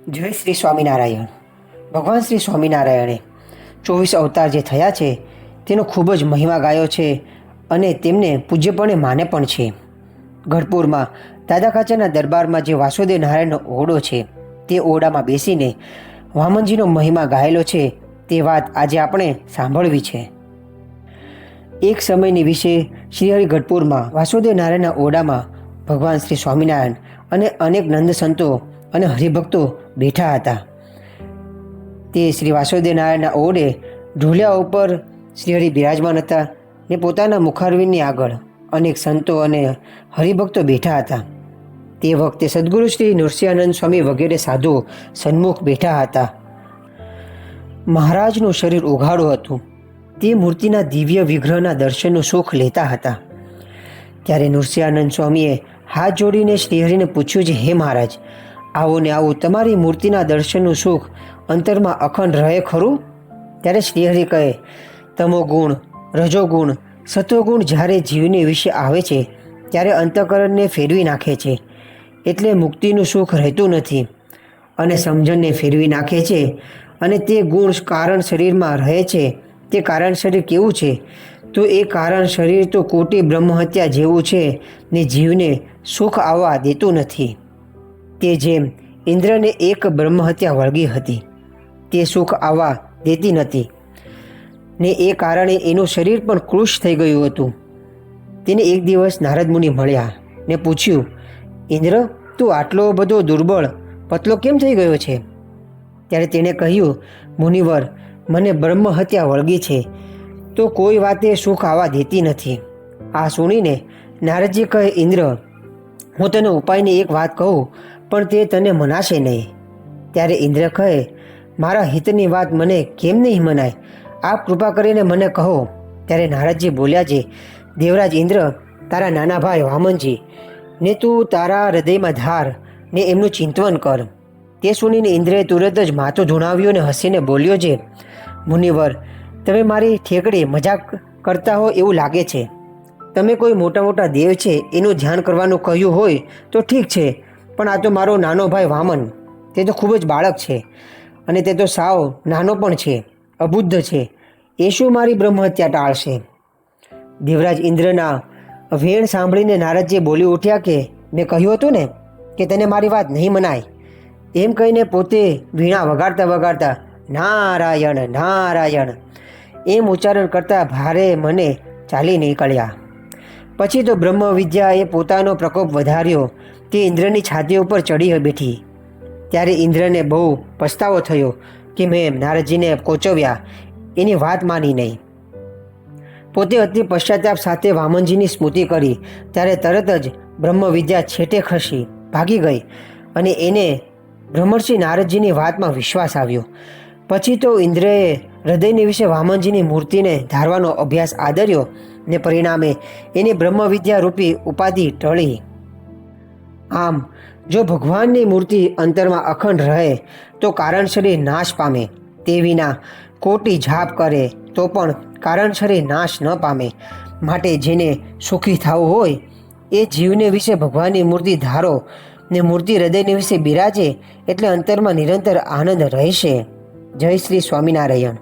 જય શ્રી સ્વામિનારાયણ. ભગવાન શ્રી સ્વામિનારાયણે 24 અવતાર જે થયા છે તેનો ખૂબ જ મહિમા ગાયો છે અને તેમને પૂજ્યપણે માને પણ છે. ગઢપુરમાં દાદા ખાચરના દરબારમાં જે વાસુદેવ નારાયણનો ઓરડો છે તે ઓરડામાં બેસીને વામનજીનો મહિમા ગાયેલો છે તે વાત આજે આપણે સાંભળવી છે. એક સમયની વિશે શ્રીહરિ ગઢપુરમાં વાસુદેવ નારાયણના ઓરડામાં ભગવાન શ્રી સ્વામિનારાયણ અને અનેક નંદ સંતો અને હરિભક્તો બેઠા હતા. તે શ્રી વાસુદેવ નારાયણના ઓરડે ઢોલિયા ઉપર શ્રીહરિ બિરાજમાન હતા ને પોતાના મુખારવિંદની આગળ અનેક સંતો અને હરિભક્તો બેઠા હતા. તે વખતે સદગુરુ શ્રી નૃસિંહાનંદ સ્વામી વગેરે સાધુ સન્મુખ બેઠા હતા. મહારાજનું શરીર ઉઘાડું હતું. તે મૂર્તિના દિવ્ય વિગ્રહના દર્શનનું સુખ લેતા હતા. ત્યારે નૃસિંહાનંદ સ્વામીએ હાથ જોડીને શ્રીહરિને પૂછ્યું છે, હે મહારાજ, આવું ને આવું તમારી મૂર્તિના દર્શનનું સુખ અંતરમાં અખંડ રહે ખરું? ત્યારે શ્રીહરિ કહે, તમોગુણ, રજોગુણ, સત્વગુણ જ્યારે જીવની વિશે આવે છે ત્યારે અંતઃકરણને ફેરવી નાખે છે, એટલે મુક્તિનું સુખ રહેતું નથી અને સમજણને ફેરવી નાખે છે. અને તે ગુણ કારણ શરીરમાં રહે છે. તે કારણ શરીર કેવું છે? તો એ કારણ શરીર તો કોટી બ્રહ્મહત્યા જેવું છે ને જીવને સુખ આવવા દેતું નથી. તે જેમ ઇન્દ્રને એક બ્રહ્મહત્યા વળગી હતી, તે સુખ આવવા દેતી નથી ને એ કારણે એનું શરીર પણ કૃશ થઈ ગયું હતું. તેને એક દિવસ નારદ મુનિ મળ્યા ને પૂછ્યું, ઇન્દ્ર, તું આટલો બધો દુર્બળ પતલો કેમ થઈ ગયો છે? ત્યારે તેણે કહ્યું, મુનિવર, મને બ્રહ્મહત્યા વળગી છે તો કોઈ વાતે સુખ આવવા દેતી નથી. આ સુણીને નારદજી કહે, ઇન્દ્ર, હું તને ઉપાયની એક વાત કહું પણ તે તને મનાશે નહીં. ત્યારે ઇન્દ્ર કહે, મારા હિતની વાત મને કેમ નહીં મનાય? આપ કૃપા કરીને મને કહો. ત્યારે નારદજી બોલ્યા છે, દેવરાજ ઇન્દ્ર, તારા નાના ભાઈ વામનજી ને તું તારા હૃદયમાં ધાર ને એમનું ચિંતન કર. તે સુણીને ઇન્દ્રએ તુરત જ માથું ધૂણાવ્યું અને હસીને બોલ્યો છે, મુનિવર, તમે મારી ઠેકડી મજાક કરતા હો એવું લાગે છે. તમે કોઈ મોટા મોટા દેવ છે એનું ધ્યાન કરવાનું કહ્યું હોય તો ઠીક છે, પણ આ તો મારો નાનો ભાઈ વામન, તે તો ખૂબ જ બાળક છે અને તે તો સાવ નાનો પણ છે, અબુદ્ધ છે. એ શું મારી બ્રહ્મહત્યા ટાળશે? દેવરાજ ઇન્દ્રના વેણ સાંભળીને નારદજી બોલી ઉઠ્યા કે મેં કહ્યું હતું ને કે તને મારી વાત નહીં મનાય. એમ કહીને પોતે વીણા વગાડતા વગાડતા નારાયણ નારાયણ એમ ઉચ્ચારણ કરતા ભારે મને ચાલી નીકળ્યા. પછી તો બ્રહ્મ વિદ્યાએ પોતાનો પ્રકોપ વધાર્યો. તે ઇન્દ્રની છાતી ઉપર ચડી બેઠી. ત્યારે ઇન્દ્રને બહુ પસ્તાવો થયો કે મેં નારદજીને કોચવ્યા, એની વાત માની નહીં. પોતે અતિ પશ્ચાતાપ સાથે વામનજીની સ્મૃતિ કરી. ત્યારે તરત જ બ્રહ્મ વિદ્યા છેટે ખસી ભાગી ગઈ અને એને બ્રહ્મર્ષિ નારદજીની વાતમાં વિશ્વાસ આવ્યો. પછી તો ઇન્દ્રએ હૃદયની વિશે વામનજીની મૂર્તિને ધારવાનો અભ્યાસ આદર્યો ને પરિણામે એની બ્રહ્મવિદ્યા રૂપી ઉપાધિ ટળી. આમ જો ભગવાનની મૂર્તિ અંતરમાં અખંડ રહે તો કારણ શરીર નાશ પામે. તે વિના કોટી જાપ કરે તો પણ કારણ શરીર નાશ ન પામે. માટે જેને સુખી થવું હોય એ જીવને વિશે ભગવાનની મૂર્તિ ધારો ને મૂર્તિ હૃદયની વિશે બિરાજે એટલે અંતરમાં નિરંતર આનંદ રહેશે. જય શ્રી સ્વામિનારાયણ.